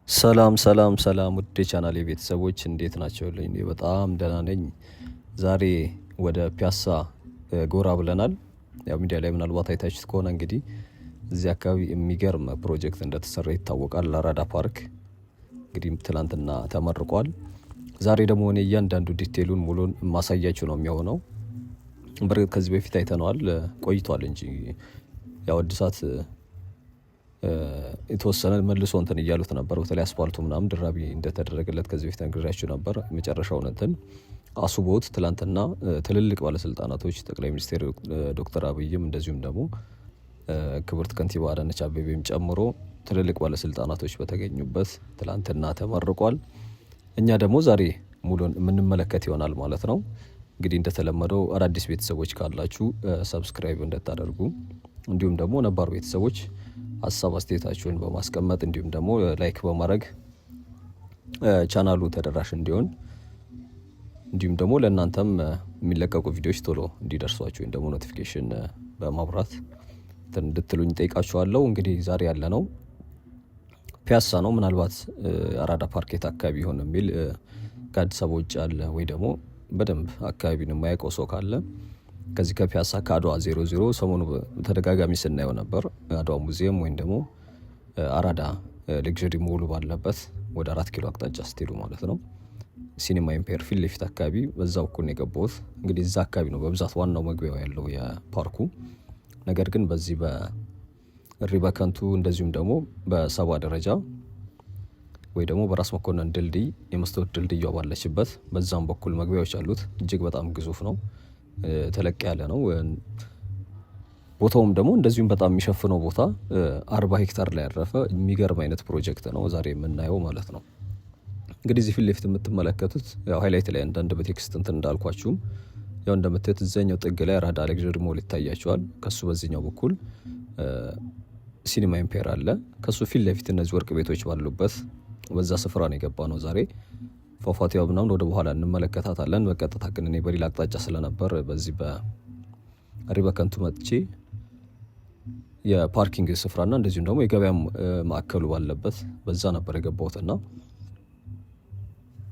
ሰላም ውድ ቻናሌ ቤተሰቦች እንዴት ናቸውልኝ? እኔ በጣም ደህና ነኝ። ዛሬ ወደ ፒያሳ ጎራ ብለናል። ያው ሚዲያ ላይ ምናልባት አይታችሁት ከሆነ እንግዲህ እዚህ አካባቢ የሚገርም ፕሮጀክት እንደተሰራ ይታወቃል። ለአራዳ ፓርክ እንግዲህ ትላንትና ተመርቋል። ዛሬ ደግሞ እኔ እያንዳንዱ ዲቴሉን ሙሉን ማሳያችሁ ነው የሚሆነው። በርግጥ ከዚህ በፊት አይተነዋል ቆይቷል እንጂ ያው እድሳት የተወሰነ መልሶ እንትን እያሉት ነበር። በተለይ አስፋልቱ ምናምን ድራቢ እንደተደረገለት ከዚህ በፊት ነግሬያችሁ ነበር። መጨረሻውን እንትን አስቦት ትላንትና ትልልቅ ባለስልጣናቶች ጠቅላይ ሚኒስትር ዶክተር አብይም እንደዚሁም ደግሞ ክብርት ከንቲባ አዳነች አቤቤም ጨምሮ ትልልቅ ባለስልጣናቶች በተገኙበት ትላንትና ተመርቋል። እኛ ደግሞ ዛሬ ሙሉን የምንመለከት ይሆናል ማለት ነው። እንግዲህ እንደተለመደው አዳዲስ ቤተሰቦች ካላችሁ ሰብስክራይብ እንድታደርጉ እንዲሁም ደግሞ ነባር ቤተሰቦች ሀሳብ አስተያየታችሁን በማስቀመጥ እንዲሁም ደግሞ ላይክ በማድረግ ቻናሉ ተደራሽ እንዲሆን እንዲሁም ደግሞ ለእናንተም የሚለቀቁ ቪዲዮዎች ቶሎ እንዲደርሷችሁ ወይም ደግሞ ኖቲፊኬሽን በማብራት እንድትሉኝ ጠይቃችኋለሁ። እንግዲህ ዛሬ ያለ ነው ፒያሳ ነው። ምናልባት አራዳ ፓርኬት አካባቢ ይሆን የሚል ከአዲስ አበባ ውጭ አለ ወይ ደግሞ በደንብ አካባቢን የማያውቀው ሰው ካለ ከዚህ ከፒያሳ ከአድዋ 00 ሰሞኑ ተደጋጋሚ ስናየው ነበር። አድዋ ሙዚየም ወይም ደግሞ አራዳ ሌክዠሪ ሞሉ ባለበት ወደ 4 ኪሎ አቅጣጫ ስትሄዱ ማለት ነው ሲኒማ ኢምፔር ፊት ለፊት አካባቢ በዛ በኩል ነው የገባሁት። እንግዲህ እዛ አካባቢ ነው በብዛት ዋናው መግቢያው ያለው የፓርኩ። ነገር ግን በዚህ በሪበከንቱ እንደዚሁም ደግሞ በሰባ ደረጃ ወይ ደግሞ በራስ መኮንን ድልድይ የመስታወት ድልድዩ ባለችበት በዛም በኩል መግቢያዎች አሉት። እጅግ በጣም ግዙፍ ነው፣ ተለቅ ያለ ነው። ቦታውም ደግሞ እንደዚሁም በጣም የሚሸፍነው ቦታ 40 ሄክታር ላይ ያረፈ የሚገርም አይነት ፕሮጀክት ነው ዛሬ የምናየው ማለት ነው። እንግዲህ እዚህ ፊት ለፊት የምትመለከቱት ያው ሃይላይት ላይ አንዳንድ በቴክስት እንትን እንዳልኳችሁም ያው እንደምታዩት እዛኛው ጥግ ላይ አራዳ ሌክዠሪ ሞል ይታያቸዋል። ከሱ በዚህኛው በኩል ሲኒማ ኢምፔር አለ። ከሱ ፊት ለፊት እነዚህ ወርቅ ቤቶች ባሉበት በዛ ስፍራ ነው የገባ ነው ዛሬ። ፏፏቴዋ ምናምን ወደ በኋላ እንመለከታታለን። በቀጥታ ግን እኔ በሌላ አቅጣጫ ስለነበር በዚህ በሪበከንቱ መጥቼ የፓርኪንግ ስፍራና እንደዚሁም ደግሞ የገበያ ማዕከሉ ባለበት በዛ ነበር የገባሁትና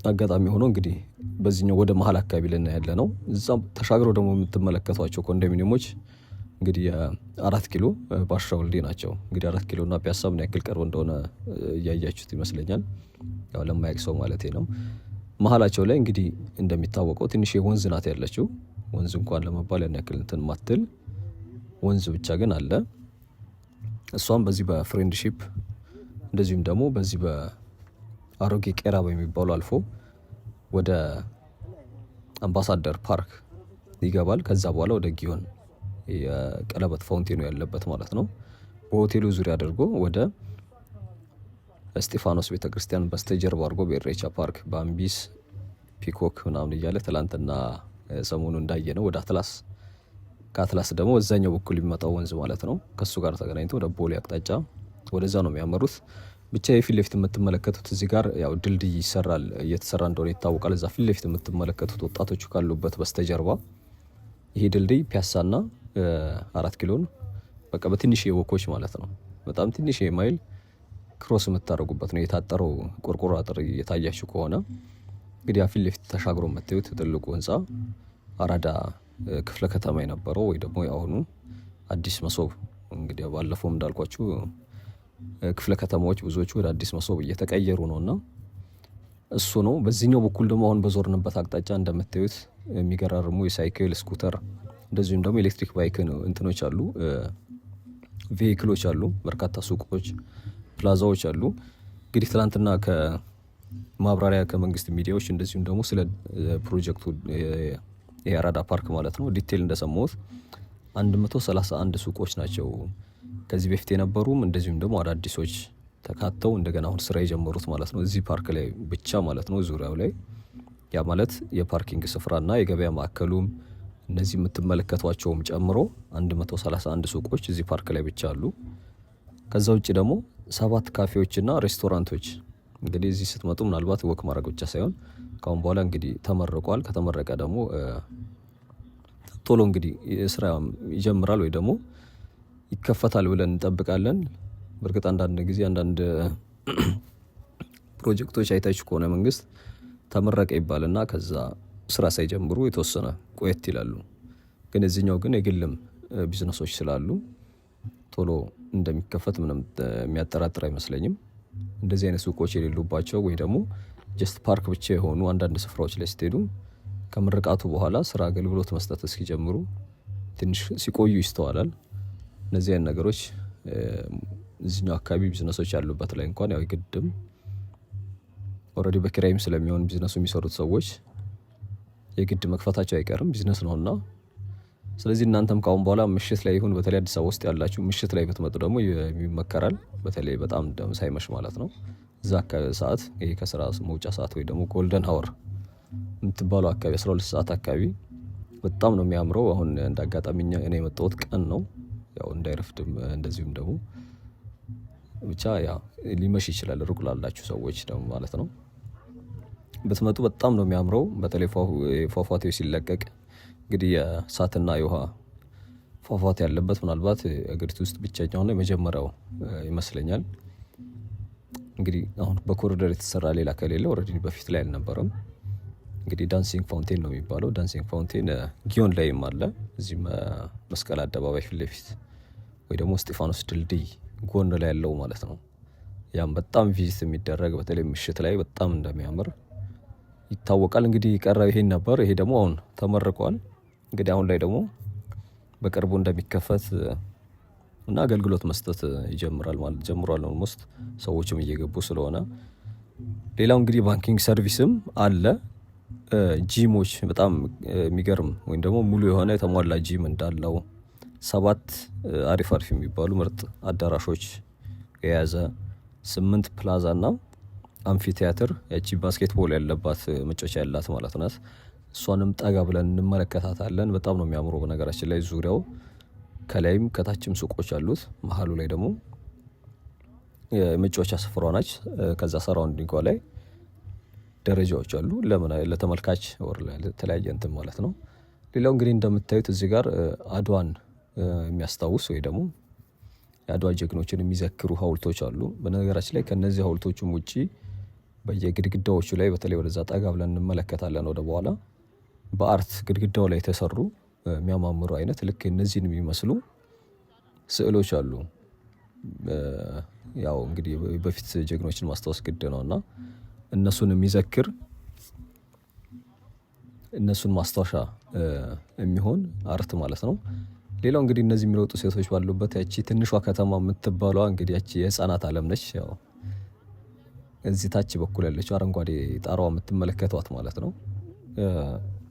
አጋጣሚ ሆኖ እንግዲህ በዚህኛው ወደ መሀል አካባቢ ልና ያለ ነው። እዛም ተሻግረው ደግሞ የምትመለከቷቸው ኮንዶሚኒየሞች እንግዲህ የ4 ኪሎ ባሻ ወልዴ ናቸው። እንግዲህ 4 ኪሎ እና ፒያሳ ምን ያክል ቅርብ እንደሆነ እያያችሁት ይመስለኛል። ያው ለማያውቅ ሰው ማለቴ ነው። መሀላቸው ላይ እንግዲህ እንደሚታወቀው ትንሽ የወንዝ ናት ያለችው። ወንዝ እንኳን ለመባል ያን ያክል እንትን ማትል ወንዝ ብቻ ግን አለ። እሷም በዚህ በፍሬንድሺፕ እንደዚሁም ደግሞ በዚህ በአሮጌ ቄራ በሚባሉ አልፎ ወደ አምባሳደር ፓርክ ይገባል። ከዛ በኋላ ወደ ጊዮን የቀለበት ፋውንቴኑ ያለበት ማለት ነው በሆቴሉ ዙሪያ አድርጎ ወደ እስጢፋኖስ ቤተክርስቲያን በስተጀርባ አድርጎ በኢሬቻ ፓርክ በአምቢስ ፒኮክ ምናምን እያለ ትላንትና ሰሞኑ እንዳየ ነው ወደ አትላስ፣ ከአትላስ ደግሞ ወዛኛው በኩል የሚመጣው ወንዝ ማለት ነው ከሱ ጋር ተገናኝቶ ወደ ቦሌ አቅጣጫ ወደዛ ነው የሚያመሩት። ብቻ የፊት ለፊት የምትመለከቱት እዚህ ጋር ያው ድልድይ ይሰራል እየተሰራ እንደሆነ ይታወቃል። እዛ ፊት ለፊት የምትመለከቱት ወጣቶቹ ካሉበት በስተጀርባ ይሄ ድልድይ ፒያሳና 4 ኪሎን በቃ በትንሽ ወኮች ማለት ነው በጣም ትንሽ ማይል ክሮስ የምታደርጉበት ነው። የታጠረው ቆርቆሮ አጥር እየታያችሁ ከሆነ እንግዲህ ፊት ለፊት ተሻግሮ የምታዩት ትልቁ ህንፃ አራዳ ክፍለ ከተማ የነበረው ወይ ደግሞ የአሁኑ አዲስ መሶብ እንግዲህ ባለፈው እንዳልኳችሁ ክፍለ ከተማዎች ብዙዎቹ ወደ አዲስ መሶብ እየተቀየሩ ነውና እሱ ነው። በዚህኛው በኩል ደግሞ አሁን በዞርንበት አቅጣጫ እንደምታዩት የሚገራርሙ የሳይክል ስኩተር እንደዚሁም ደግሞ ኤሌክትሪክ ባይክ እንትኖች አሉ፣ ቬሂክሎች አሉ፣ በርካታ ሱቆች ፕላዛዎች አሉ። እንግዲህ ትላንትና ከማብራሪያ ከመንግስት ሚዲያዎች እንደዚሁም ደግሞ ስለ ፕሮጀክቱ የአራዳ ፓርክ ማለት ነው ዲቴል እንደሰማሁት 131 ሱቆች ናቸው ከዚህ በፊት የነበሩም እንደዚሁም ደግሞ አዳዲሶች ተካተው እንደገና አሁን ስራ የጀመሩት ማለት ነው እዚህ ፓርክ ላይ ብቻ ማለት ነው ዙሪያው ላይ። ያ ማለት የፓርኪንግ ስፍራና የገበያ ማዕከሉም እነዚህ የምትመለከቷቸውም ጨምሮ 131 ሱቆች እዚህ ፓርክ ላይ ብቻ አሉ። ከዛ ውጭ ደግሞ 7 ካፌዎችና ሬስቶራንቶች እንግዲህ እዚህ ስትመጡ ምናልባት ወክ ማድረግ ብቻ ሳይሆን ካሁን በኋላ እንግዲህ ተመርቋል። ከተመረቀ ደግሞ ቶሎ እንግዲህ ስራ ይጀምራል ወይ ደግሞ ይከፈታል ብለን እንጠብቃለን። በእርግጥ አንዳንድ ጊዜ አንዳንድ ፕሮጀክቶች አይታችሁ ከሆነ መንግስት ተመረቀ ይባልና ከዛ ስራ ሳይጀምሩ የተወሰነ ቆየት ይላሉ። ግን እዚህኛው ግን የግልም ቢዝነሶች ስላሉ ቶሎ እንደሚከፈት ምንም የሚያጠራጥር አይመስለኝም። እንደዚህ አይነት ሱቆች የሌሉባቸው ወይ ደግሞ ጀስት ፓርክ ብቻ የሆኑ አንዳንድ ስፍራዎች ላይ ስትሄዱ ከምርቃቱ በኋላ ስራ አገልግሎት መስጠት እስኪጀምሩ ትንሽ ሲቆዩ ይስተዋላል። እነዚህ አይነት ነገሮች እዚህኛው አካባቢ ቢዝነሶች ያሉበት ላይ እንኳን ያው ግድም ኦልሬዲ በኪራይም ስለሚሆን ቢዝነሱ የሚሰሩት ሰዎች የግድ መክፈታቸው አይቀርም፣ ቢዝነስ ነውና። ስለዚህ እናንተም ካሁን በኋላ ምሽት ላይ ይሁን በተለይ አዲስ አበባ ውስጥ ያላችሁ ምሽት ላይ ብትመጡ ደግሞ ይመከራል። በተለይ በጣም ሳይመሽ ማለት ነው። እዛ አካባቢ ሰዓት ይሄ ከስራ መውጫ ሰዓት ወይ ደግሞ ጎልደን ሀወር የምትባለው አካባቢ 12 ሰዓት አካባቢ በጣም ነው የሚያምረው። አሁን እንደ አጋጣሚ እኔ የመጣሁት ቀን ነው፣ ያው እንዳይረፍድም እንደዚሁም ደግሞ ብቻ ያ ሊመሽ ይችላል ሩቅ ላላችሁ ሰዎች ደግሞ ማለት ነው። ብትመጡ በጣም ነው የሚያምረው። በተለይ ፏፏቴው ሲለቀቅ እንግዲህ የእሳትና የውሃ ፏፏቴ ያለበት ምናልባት አገሪቱ ውስጥ ብቸኛውና የመጀመሪያው ይመስለኛል። እንግዲህ አሁን በኮሪደር የተሰራ ሌላ ከሌለ ኦልሬዲ በፊት ላይ አልነበረም። እንግዲህ ዳንሲንግ ፋውንቴን ነው የሚባለው። ዳንሲንግ ፋውንቴን ጊዮን ላይም አለ፣ እዚህ መስቀል አደባባይ ፊት ለፊት ወይ ደግሞ እስጢፋኖስ ድልድይ ጎን ላይ ያለው ማለት ነው። ያም በጣም ቪዚት የሚደረግ በተለይ ምሽት ላይ በጣም እንደሚያምር ይታወቃል። እንግዲህ ቀረው ይሄን ነበር። ይሄ ደግሞ አሁን ተመርቋል። እንግዲህ አሁን ላይ ደግሞ በቅርቡ እንደሚከፈት እና አገልግሎት መስጠት ይጀምራል ማለት ጀምሯል። ኦልሞስት ሰዎችም እየገቡ ስለሆነ ሌላው እንግዲህ ባንኪንግ ሰርቪስም አለ። ጂሞች በጣም የሚገርም ወይም ደግሞ ሙሉ የሆነ የተሟላ ጂም እንዳለው 7 አሪፍ የሚባሉ ምርጥ አዳራሾች የያዘ 8 ፕላዛ እና አምፊ ቲያትር ያቺ ባስኬትቦል ያለባት መጫወቻ ያላት ማለት ናት። እሷንም ጠጋ ብለን እንመለከታታለን። በጣም ነው የሚያምረው። በነገራችን ላይ ዙሪያው ከላይም ከታችም ሱቆች አሉት። መሀሉ ላይ ደግሞ የመጫወቻ ስፍራው ናች። ከዛ ሰራውንዲንጓ ላይ ደረጃዎች አሉ ለተመልካች ወር ለተለያየ እንትን ማለት ነው። ሌላው እንግዲህ እንደምታዩት እዚህ ጋር አድዋን የሚያስታውስ ወይ ደግሞ የአድዋ ጀግኖችን የሚዘክሩ ሀውልቶች አሉ። በነገራችን ላይ ከነዚህ ሀውልቶችም ውጪ በየግድግዳዎቹ ላይ በተለይ ወደዛ ጠጋ ብለን እንመለከታለን ወደ በኋላ በአርት ግድግዳው ላይ የተሰሩ የሚያማምሩ አይነት ልክ እነዚህን የሚመስሉ ስዕሎች አሉ። ያው እንግዲህ በፊት ጀግኖችን ማስታወስ ግድ ነውና እነሱን የሚዘክር እነሱን ማስታወሻ የሚሆን አርት ማለት ነው። ሌላው እንግዲህ እነዚህ የሚሮጡ ሴቶች ባሉበት ያቺ ትንሿ ከተማ የምትባለዋ እንግዲህ ያቺ የህፃናት ዓለም ነች። ያው እዚህ ታች በኩል ያለችው አረንጓዴ ጣራዋ የምትመለከቷት ማለት ነው።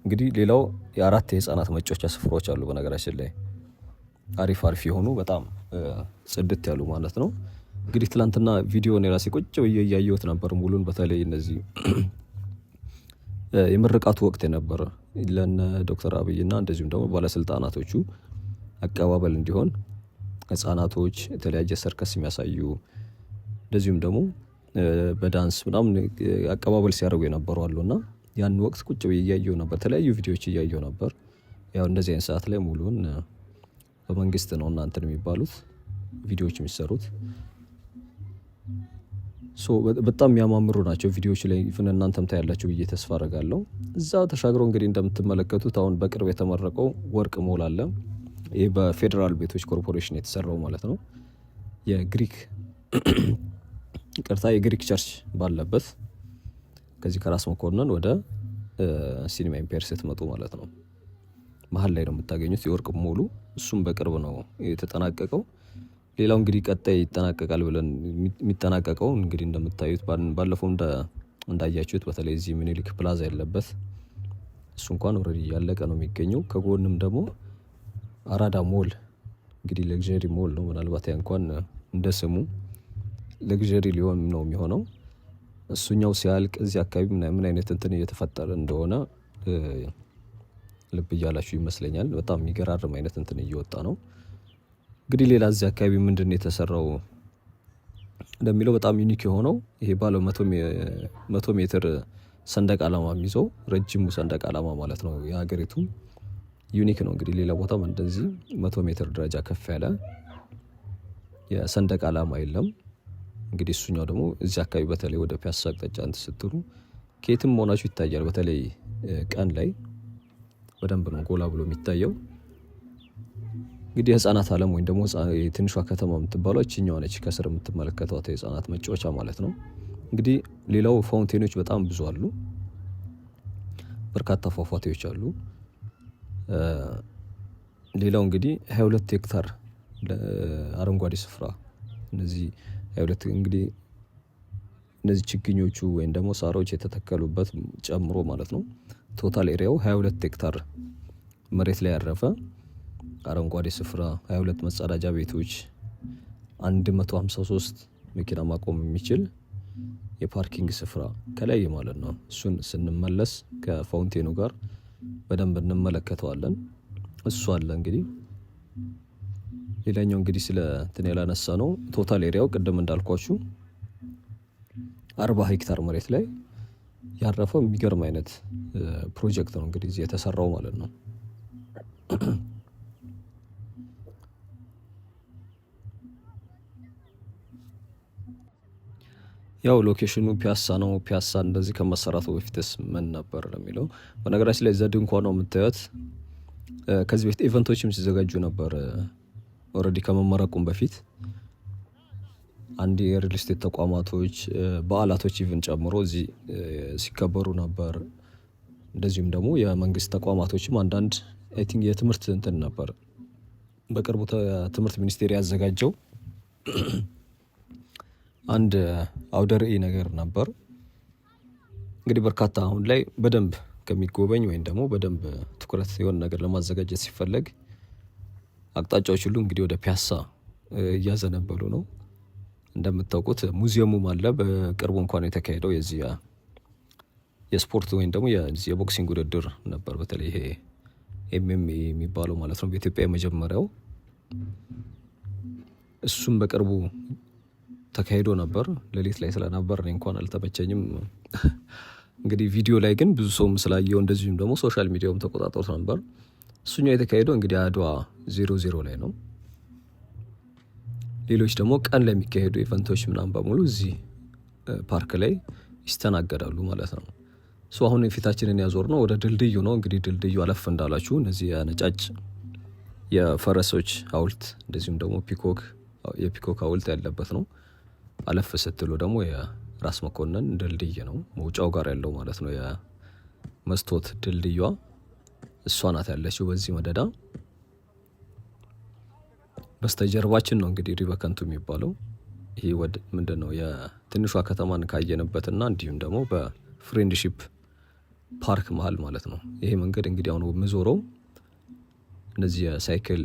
እንግዲህ ሌላው የአራት የህፃናት መጫወቻ ስፍራዎች አሉ። በነገራችን ላይ አሪፍ የሆኑ በጣም ጽድት ያሉ ማለት ነው። እንግዲህ ትላንትና ቪዲዮን የራሴ ቁጭ ብዬ እያየሁት ነበር ሙሉን። በተለይ እነዚህ የምርቃቱ ወቅት የነበረ ለነ ዶክተር አብይና እንደዚሁም ደግሞ ባለስልጣናቶቹ አቀባበል እንዲሆን ህፃናቶች የተለያየ ሰርከስ የሚያሳዩ እንደዚሁም ደግሞ በዳንስ ምናምን አቀባበል ሲያደርጉ የነበሩ አሉና ያን ወቅት ቁጭ ብዬ እያየሁ ነበር። የተለያዩ ቪዲዮዎች እያየሁ ነበር። ያው እንደዚህ አይነት ሰዓት ላይ ሙሉን በመንግስት ነው እናንተን የሚባሉት ቪዲዮዎች የሚሰሩት። በጣም የሚያማምሩ ናቸው ቪዲዮዎች ላይ ኢቭን እናንተም ታያላችሁ ብዬ ተስፋ አደርጋለሁ። እዛ ተሻግሮ እንግዲህ እንደምትመለከቱት አሁን በቅርብ የተመረቀው ወርቅ ሞል አለ። ይህ በፌዴራል ቤቶች ኮርፖሬሽን የተሰራው ማለት ነው። የግሪክ ቸርች ባለበት ከዚህ ከራስ መኮንን ወደ ሲኒማ ኢምፔር ስትመጡ ማለት ነው መሀል ላይ ነው የምታገኙት የወርቅ ሞሉ። እሱም በቅርብ ነው የተጠናቀቀው። ሌላው እንግዲህ ቀጣይ ይጠናቀቃል ብለን የሚጠናቀቀው እንግዲህ እንደምታዩት ባለፈው እንዳያችሁት በተለይ እዚህ ምኒልክ ፕላዛ ያለበት እሱ እንኳን ኦልሬዲ ያለቀ ነው የሚገኘው። ከጎንም ደግሞ አራዳ ሞል እንግዲህ ለግዠሪ ሞል ነው። ምናልባት ያ እንኳን እንደ ስሙ ለግዠሪ ሊሆን ነው የሚሆነው። እሱኛው ሲያልቅ እዚህ አካባቢ ምን አይነት እንትን እየተፈጠረ እንደሆነ ልብ እያላችሁ ይመስለኛል። በጣም የሚገራርም አይነት እንትን እየወጣ ነው። እንግዲህ ሌላ እዚህ አካባቢ ምንድን ነው የተሰራው እንደሚለው በጣም ዩኒክ የሆነው ይሄ ባለ 100 ሜትር ሰንደቅ ዓላማ የሚይዘው ረጅሙ ሰንደቅ ዓላማ ማለት ነው። የሀገሪቱ ዩኒክ ነው። እንግዲህ ሌላ ቦታም እንደዚህ 100 ሜትር ደረጃ ከፍ ያለ የሰንደቅ ዓላማ የለም። እንግዲህ እሱኛው ደግሞ እዚህ አካባቢ በተለይ ወደ ፒያሳ አቅጣጫ እንትን ስትሉ ከየትም መሆናችሁ ይታያል። በተለይ ቀን ላይ በደንብ ነው ጎላ ብሎ የሚታየው። እንግዲህ የህፃናት ዓለም ወይም ደግሞ ትንሿ ከተማ የምትባለው እችኛዋ ነች፣ ከስር የምትመለከቷት የህፃናት መጫወቻ ማለት ነው። እንግዲህ ሌላው ፋውንቴኖች በጣም ብዙ አሉ፣ በርካታ ፏፏቴዎች አሉ። ሌላው እንግዲህ 22 ሄክታር አረንጓዴ ስፍራ እነዚህ 22 እንግዲህ እነዚህ ችግኞቹ ወይም ደግሞ ሳሮች የተተከሉበት ጨምሮ ማለት ነው። ቶታል ኤሪያው 22 ሄክታር መሬት ላይ ያረፈ አረንጓዴ ስፍራ፣ 22 መጸዳጃ ቤቶች፣ 153 መኪና ማቆም የሚችል የፓርኪንግ ስፍራ ከላይ ማለት ነው። እሱን ስንመለስ ከፋውንቴኑ ጋር በደንብ እንመለከተዋለን። እሱ አለ እንግዲህ። ሌላኛው እንግዲህ ስለ እንትን ያላነሳ ነው ቶታል ኤሪያው ቅድም እንዳልኳችሁ 40 ሄክታር መሬት ላይ ያረፈው የሚገርም አይነት ፕሮጀክት ነው እንግዲህ እዚህ የተሰራው ማለት ነው። ያው ሎኬሽኑ ፒያሳ ነው። ፒያሳ እንደዚህ ከመሰራቱ በፊትስ ምን ነበር የሚለው በነገራችን ላይ ዘ ድንኳን ነው የምታዩት። ከዚህ በፊት ኢቨንቶችም ሲዘጋጁ ነበር። ኦልሬዲ ከመመረቁም በፊት አንድ የሪል ስቴት ተቋማቶች በዓላቶች ኢቨን ጨምሮ እዚህ ሲከበሩ ነበር። እንደዚሁም ደግሞ የመንግስት ተቋማቶችም አንዳንድ አይ ቲንክ የትምህርት እንትን ነበር በቅርቡ ትምህርት ሚኒስቴር ያዘጋጀው አንድ አውደ ርዕይ ነገር ነበር። እንግዲህ በርካታ አሁን ላይ በደንብ ከሚጎበኝ ወይም ደግሞ በደንብ ትኩረት የሆነ ነገር ለማዘጋጀት ሲፈለግ አቅጣጫዎች ሁሉ እንግዲህ ወደ ፒያሳ እያዘነበሉ ነው። እንደምታውቁት ሙዚየሙም አለ። በቅርቡ እንኳን የተካሄደው የዚህ የስፖርት ወይም ደግሞ የቦክሲንግ ውድድር ነበር። በተለይ ይሄ ኤምኤምኤ የሚባለው ማለት ነው በኢትዮጵያ የመጀመሪያው። እሱም በቅርቡ ተካሂዶ ነበር። ሌሊት ላይ ስለነበር እኔ እንኳን አልተመቸኝም። እንግዲህ ቪዲዮ ላይ ግን ብዙ ሰው ስላየው እንደዚሁም ደግሞ ሶሻል ሚዲያውም ተቆጣጥሮት ነበር። እሱኛው የተካሄደው እንግዲህ አድዋ 00 ላይ ነው። ሌሎች ደግሞ ቀን ላይ የሚካሄዱ ኢቨንቶች ምናምን በሙሉ እዚህ ፓርክ ላይ ይስተናገዳሉ ማለት ነው። አሁን የፊታችንን ያዞር ነው ወደ ድልድዩ ነው። እንግዲህ ድልድዩ አለፍ እንዳላችሁ እነዚህ ነጫጭ የፈረሶች ሐውልት እንደዚሁም ደግሞ የፒኮክ ሐውልት ያለበት ነው። አለፍ ስትሉ ደግሞ የራስ መኮንን ድልድይ ነው መውጫው ጋር ያለው ማለት ነው። የመስቶት ድልድዩዋ እሷ ናት ያለችው በዚህ መደዳ። በስተጀርባችን ነው እንግዲህ ሪበከንቱ የሚባለው። ይሄ ምንድን ነው የትንሿ ከተማን ካየንበትና እንዲሁም ደግሞ በፍሬንድሺፕ ፓርክ መሀል ማለት ነው። ይሄ መንገድ እንግዲህ አሁን የምዞረው እነዚህ የሳይክል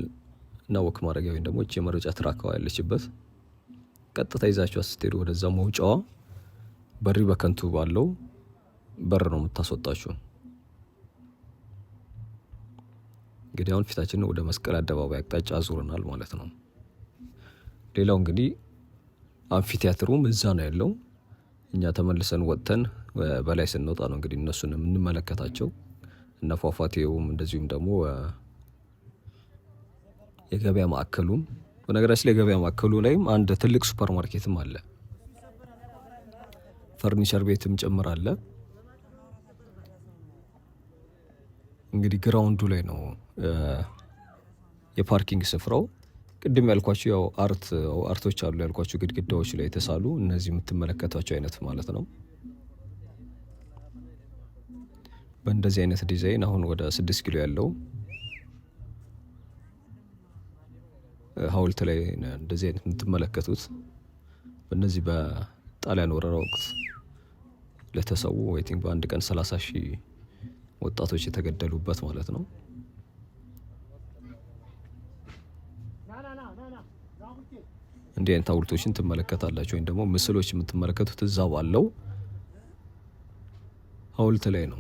እና ወክ ማድረጊያ ወይም ደግሞ እቺ የመሮጫ ትራካዋ ያለችበት ቀጥታ ይዛችሁ ስትሄዱ ወደዛ መውጫዋ በሪበከንቱ ባለው በር ነው የምታስወጣችሁ። እንግዲህ አሁን ፊታችንን ወደ መስቀል አደባባይ አቅጣጫ አዙረናል ማለት ነው። ሌላው እንግዲህ አምፊቲያትሩም እዛ ነው ያለው። እኛ ተመልሰን ወጥተን በላይ ስንወጣ ነው እንግዲህ እነሱን የምንመለከታቸው እነ ፏፏቴውም እንደዚሁም ደግሞ የገበያ ማዕከሉም። በነገራችን ላይ የገበያ ማዕከሉ ላይም አንድ ትልቅ ሱፐር ማርኬትም አለ፣ ፈርኒቸር ቤትም ጭምር አለ። እንግዲህ ግራውንዱ ላይ ነው የፓርኪንግ ስፍራው። ቅድም ያልኳቸው ያው አርቶች አሉ ያልኳቸው ግድግዳዎች ላይ የተሳሉ እነዚህ የምትመለከቷቸው አይነት ማለት ነው። በእንደዚህ አይነት ዲዛይን አሁን ወደ 6 ኪሎ ያለው ሐውልት ላይ እንደዚህ አይነት የምትመለከቱት በእነዚህ በጣሊያን ወረራ ወቅት ለተሰዉ አይ ቲንክ በአንድ ቀን 30,000 ወጣቶች የተገደሉበት ማለት ነው። እንዲህ አይነት ሐውልቶችን ትመለከታላችሁ ወይም ደግሞ ምስሎች የምትመለከቱት እዛ ባለው ሐውልት ላይ ነው።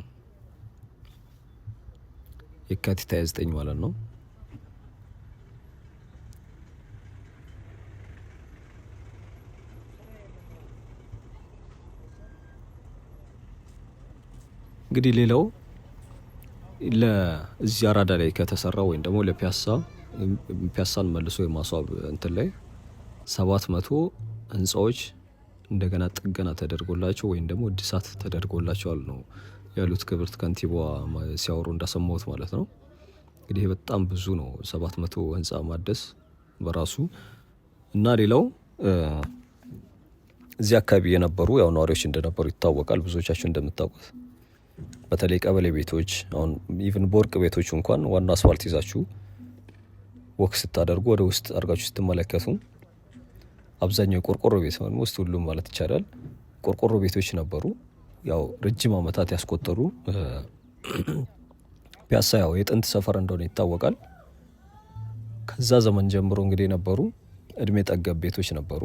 የካቲት 29 ማለት ነው። እንግዲህ ሌላው ለዚህ አራዳ ላይ ከተሰራው ወይም ደግሞ ፒያሳን መልሶ የማስዋብ እንትን ላይ 700 ህንፃዎች እንደገና ጥገና ተደርጎላቸው ወይም ደግሞ እድሳት ተደርጎላቸዋል ነው ያሉት ክብርት ከንቲባዋ ሲያወሩ እንዳሰማሁት ማለት ነው። እንግዲህ በጣም ብዙ ነው 700 ህንፃ ማደስ በራሱ እና ሌላው እዚህ አካባቢ የነበሩ ያው ነዋሪዎች እንደነበሩ ይታወቃል። ብዙዎቻችሁ እንደምታውቁት በተለይ ቀበሌ ቤቶች አሁን ኢቭን በወርቅ ቤቶች እንኳን ዋና አስፋልት ይዛችሁ ወክ ስታደርጉ ወደ ውስጥ አድርጋችሁ ስትመለከቱ አብዛኛው የቆርቆሮ ቤት ውስጥ ሁሉም ማለት ይቻላል ቆርቆሮ ቤቶች ነበሩ። ያው ረጅም ዓመታት ያስቆጠሩ ፒያሳ ያው የጥንት ሰፈር እንደሆነ ይታወቃል። ከዛ ዘመን ጀምሮ እንግዲህ ነበሩ እድሜ ጠገብ ቤቶች ነበሩ።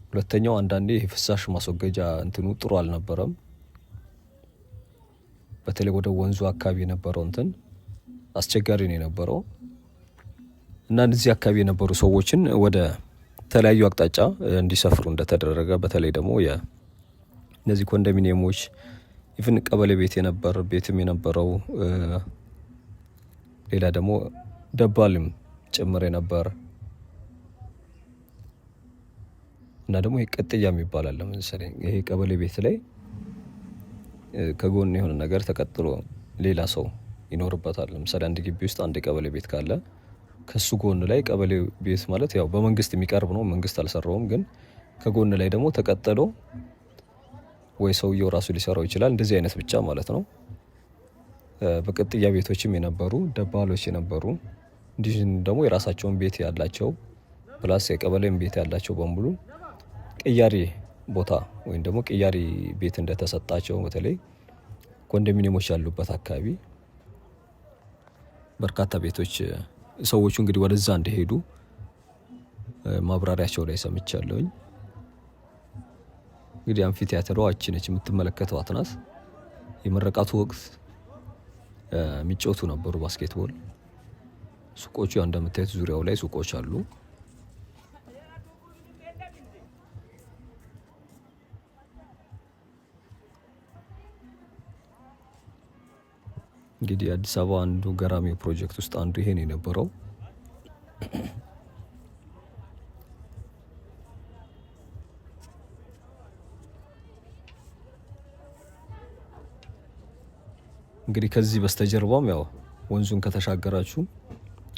ሁለተኛው አንዳንዴ የፍሳሽ ማስወገጃ እንትኑ ጥሩ አልነበረም። በተለይ ወደ ወንዙ አካባቢ የነበረው እንትን አስቸጋሪ ነው የነበረው እና እዚህ አካባቢ የነበሩ ሰዎችን ወደ ተለያዩ አቅጣጫ እንዲሰፍሩ እንደተደረገ በተለይ ደግሞ እነዚህ ኮንዶሚኒየሞች ኢቭን ቀበሌ ቤትም የነበረው ሌላ ደግሞ ደባልም ጭምር የነበር እና ደግሞ ቅጥያ የሚባል አለ መሰለኝ። ይሄ ቀበሌ ቤት ላይ ከጎን የሆነ ነገር ተቀጥሎ ሌላ ሰው ይኖርበታል። ለምሳሌ አንድ ግቢ ውስጥ አንድ ቀበሌ ቤት ካለ ከሱ ጎን ላይ ቀበሌ ቤት ማለት ያው በመንግስት የሚቀርብ ነው፣ መንግስት አልሰራውም። ግን ከጎን ላይ ደግሞ ተቀጥሎ ወይ ሰውየው ራሱ ሊሰራው ይችላል። እንደዚህ አይነት ብቻ ማለት ነው። በቅጥያ ቤቶችም የነበሩ ደባሎች የነበሩ እንዲሁም ደግሞ የራሳቸውን ቤት ያላቸው ፕላስ የቀበሌም ቤት ያላቸው በሙሉ ቅያሪ ቦታ ወይም ደግሞ ቅያሪ ቤት እንደተሰጣቸው በተለይ ኮንዶሚኒየሞች ያሉበት አካባቢ በርካታ ቤቶች ሰዎቹ እንግዲህ ወደዛ እንደሄዱ ማብራሪያቸው ላይ ሰምቻለሁኝ። እንግዲህ አምፊ ቲያትሯ እቺ ነች የምትመለከቷት ናት። የመረቃቱ ወቅት የሚጫወቱ ነበሩ ባስኬትቦል። ሱቆቹ ያው እንደምታዩት ዙሪያው ላይ ሱቆች አሉ። እንግዲህ አዲስ አበባ አንዱ ገራሚ ፕሮጀክት ውስጥ አንዱ ይሄ ነው የነበረው። እንግዲህ ከዚህ በስተጀርባም ያው ወንዙን ከተሻገራችሁ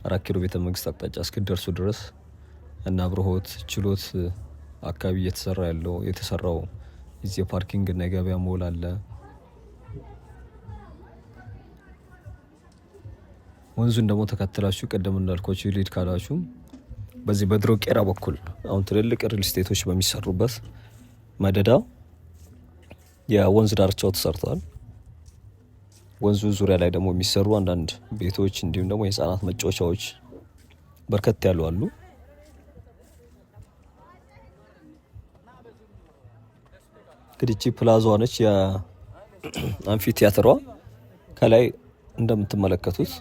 4 ኪሎ ቤተ መንግስት አቅጣጫ እስክትደርሱ ድረስ እና አብርሆት ችሎት አካባቢ የተሰራው እዚህ ፓርኪንግ እና የገበያ ሞል አለ። ወንዙን ደግሞ ተከትላችሁ ቀደም እንዳልኳችሁ ሊድ ካላችሁ በዚህ በድሮ ቄራ በኩል አሁን ትልልቅ ሪል ስቴቶች በሚሰሩበት መደዳ የወንዝ ዳርቻው ተሰርቷል። ወንዙ ዙሪያ ላይ ደግሞ የሚሰሩ አንዳንድ ቤቶች እንዲሁም ደግሞ የህፃናት መጫወቻዎች በርከት ያሉ አሉ። እንግዲህ ፕላዛ ነች የአምፊ ቲያትሯ። ከላይ እንደምትመለከቱት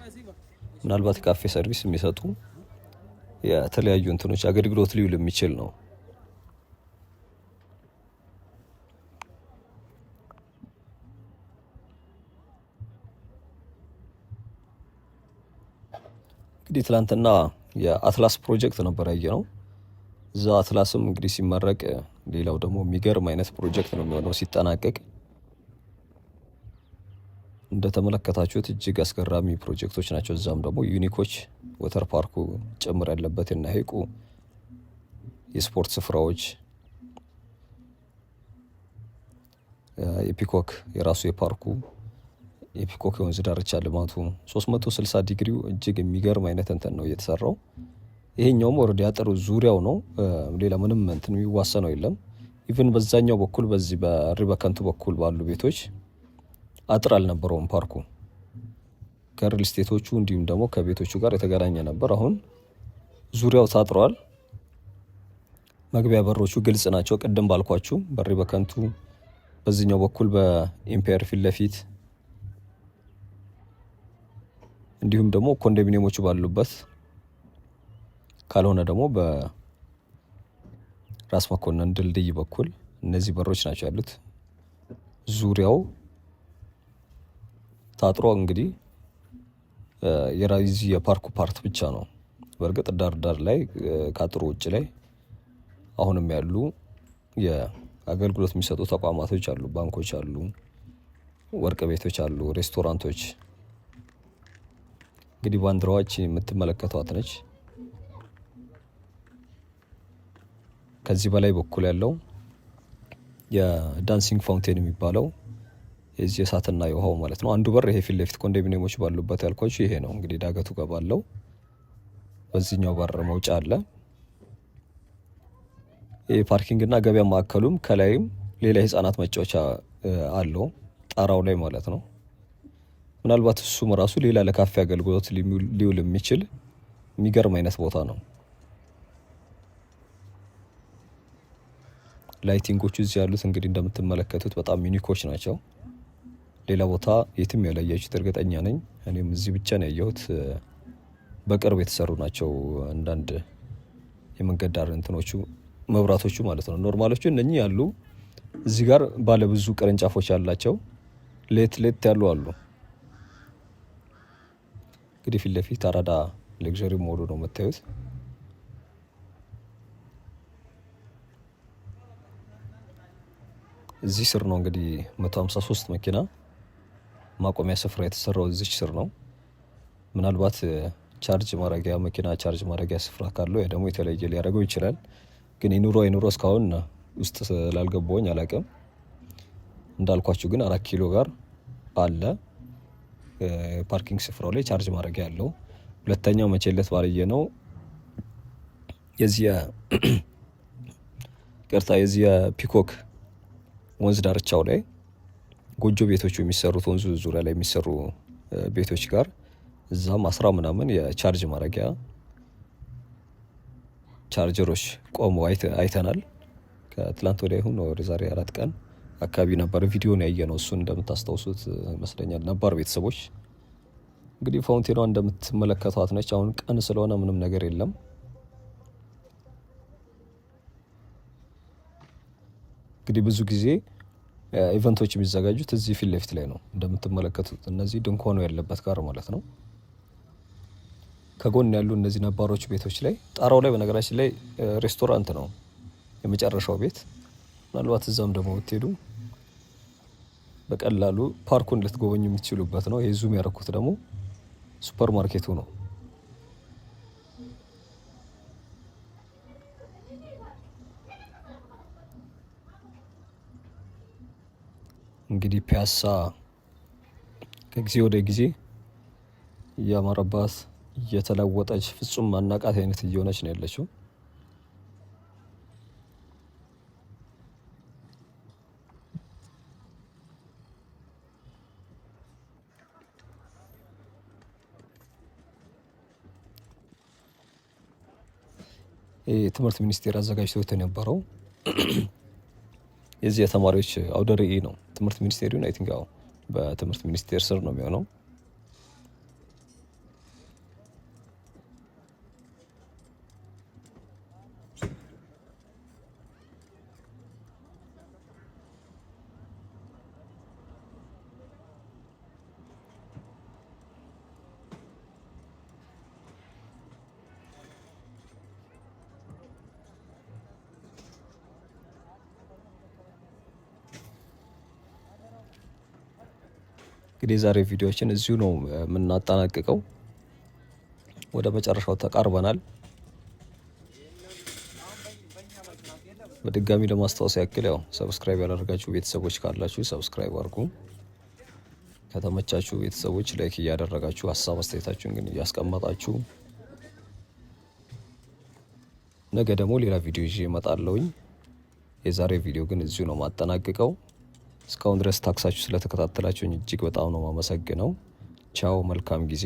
ምናልባት ካፌ ሰርቪስ የሚሰጡ የተለያዩ እንትኖች አገልግሎት ሊውል የሚችል ነው። እንግዲህ ትላንትና የአትላስ ፕሮጀክት ነበር ያየነው። እዛ አትላስም እንግዲህ ሲመረቅ ሌላው ደግሞ የሚገርም አይነት ፕሮጀክት ነው የሚሆነው ሲጠናቀቅ። እንደተመለከታችሁት እጅግ አስገራሚ ፕሮጀክቶች ናቸው። እዛም ደግሞ ዩኒኮች ወተር ፓርኩ ጭምር ያለበት እና ሀይቁ የስፖርት ስፍራዎች የፒኮክ የራሱ የፓርኩ የፒኮክ የወንዝ ዳርቻ ልማቱ 360 ዲግሪው እጅግ የሚገርም አይነት እንትን ነው እየተሰራው። ይሄኛውም ወረዳ ያጠሩ ዙሪያው ነው። ሌላ ምንም እንትን የሚዋሰነው የለም። ኢቭን በዛኛው በኩል በዚህ በሪበከንቱ በኩል ባሉ ቤቶች አጥር አልነበረውም። ፓርኩ ከሪል ስቴቶቹ እንዲሁም ደግሞ ከቤቶቹ ጋር የተገናኘ ነበር። አሁን ዙሪያው ታጥሯል። መግቢያ በሮቹ ግልጽ ናቸው። ቅድም ባልኳችሁ በሪበከንቱ በዚህኛው በኩል በኢምፔር ፊት ለፊት እንዲሁም ደግሞ ኮንዶሚኒየሞቹ ባሉበት ካልሆነ ደግሞ በራስ መኮንን ድልድይ በኩል እነዚህ በሮች ናቸው ያሉት። ዙሪያው ታጥሮ እንግዲህ የራይዚ የፓርኩ ፓርት ብቻ ነው። በእርግጥ ዳር ላይ ካጥሩ ውጭ ላይ አሁንም ያሉ አገልግሎት የሚሰጡ ተቋማቶች አሉ፣ ባንኮች አሉ፣ ወርቅ ቤቶች አሉ፣ ሬስቶራንቶች። እንግዲህ ባንዲራዎች የምትመለከቷት ነች። ከዚህ በላይ በኩል ያለው የዳንሲንግ ፋውንቴን የሚባለው የዚህ የእሳትና የውሃው ማለት ነው። አንዱ በር ይሄ ፊት ለፊት ኮንዶሚኒየሞች ባሉበት ያልኳችሁ ይሄ ነው። እንግዲህ ዳገቱ ገባለው። በዚህኛው በር መውጫ አለ። ይሄ ፓርኪንግና ገበያ ማዕከሉም ከላይም ሌላ የህፃናት መጫወቻ አለው ጣራው ላይ ማለት ነው። ምናልባት እሱም ራሱ ሌላ ለካፌ አገልግሎት ሊውል የሚችል የሚገርም አይነት ቦታ ነው። ላይቲንጎቹ እዚህ ያሉት እንግዲህ እንደምትመለከቱት በጣም ዩኒኮች ናቸው። ሌላ ቦታ የትም ያላያችሁት እርግጠኛ ነኝ። እኔም እዚህ ብቻ ነው ያየሁት። በቅርብ የተሰሩ ናቸው አንዳንድ የመንገድ ዳር እንትኖቹ መብራቶቹ ማለት ነው። ኖርማሎቹ እነኚህ ያሉ እዚህ ጋር ባለ ብዙ ቅርንጫፎች ያላቸው ሌት ያሉ አሉ። እንግዲህ ፊት ለፊት አራዳ ሌክዠሪ ሞሉ ነው የምታዩት። እዚህ ስር ነው እንግዲህ 153 መኪና ማቆሚያ ስፍራ የተሰራው እዚች ስር ነው። ምናልባት ቻርጅ ማድረጊያ መኪና ቻርጅ ማድረጊያ ስፍራ ካለው ያ ደግሞ የተለየ ሊያደርገው ይችላል። ግን ይኑሮ እስካሁን ውስጥ ስላልገባሁኝ አላውቅም። እንዳልኳችሁ ግን 4 ኪሎ ጋር አለ ፓርኪንግ ስፍራው ላይ ቻርጅ ማድረጊያ ያለው። ሁለተኛው መቼለት ባልየ ነው የዚህ ፒኮክ ወንዝ ዳርቻው ላይ ጎጆ ቤቶቹ የሚሰሩት ወንዙ ዙሪያ ላይ የሚሰሩ ቤቶች ጋር እዛም 10 ምናምን የቻርጅ ማድረጊያ ቻርጀሮች ቆመው አይተናል። ከትላንት ወዲያ ይሁን ወደ ዛሬ 4 ቀን አካባቢ ነበር ቪዲዮን ያየነው። እሱን እንደምታስታውሱት ይመስለኛል ነባር ቤተሰቦች። እንግዲህ ፋውንቴኗ እንደምትመለከቷት ነች። አሁን ቀን ስለሆነ ምንም ነገር የለም። እንግዲህ ብዙ ጊዜ ኢቨንቶች የሚዘጋጁት እዚህ ፊት ለፊት ላይ ነው እንደምትመለከቱት፣ እነዚህ ድንኳኑ ያለበት ጋር ማለት ነው። ከጎን ያሉ እነዚህ ነባሮች ቤቶች ላይ ጣራው ላይ በነገራችን ላይ ሬስቶራንት ነው የመጨረሻው ቤት። ምናልባት እዛም ደግሞ ብትሄዱ በቀላሉ ፓርኩን ልትጎበኙ የምትችሉበት ነው። ይሄ ዙም ያደረኩት ደግሞ ሱፐር ማርኬቱ ነው። እንግዲህ ፒያሳ ከጊዜ ወደ ጊዜ እያማረባት እየተለወጠች ፍጹም ማናቃት አይነት እየሆነች ነው ያለችው። ትምህርት ሚኒስቴር አዘጋጅቶት የነበረው የዚህ የተማሪዎች አውደ ርዕይ ነው። ትምህርት ሚኒስቴሩን አይ ቲንክ በትምህርት ሚኒስቴር ስር ነው የሚሆነው። እንግዲህ የዛሬ ቪዲዮችን እዚሁ ነው የምናጠናቅቀው። ወደ መጨረሻው ተቃርበናል። በድጋሚ ለማስታወስ ያክል ሰብስክራይብ ያላደረጋችሁ ቤተሰቦች ካላችሁ ሰብስክራይብ አድርጉ። ከተመቻችሁ ቤተሰቦች ላይክ እያደረጋችሁ ሀሳብ አስተያየታችሁን ግን እያስቀመጣችሁ፣ ነገ ደግሞ ሌላ ቪዲዮ ይዤ እመጣለሁኝ። የዛሬ ቪዲዮ ግን እዚሁ ነው ማጠናቅቀው። እስካሁን ድረስ ታክሳችሁ ስለተከታተላችሁኝ እጅግ በጣም ነው ማመሰግነው። ቻው፣ መልካም ጊዜ።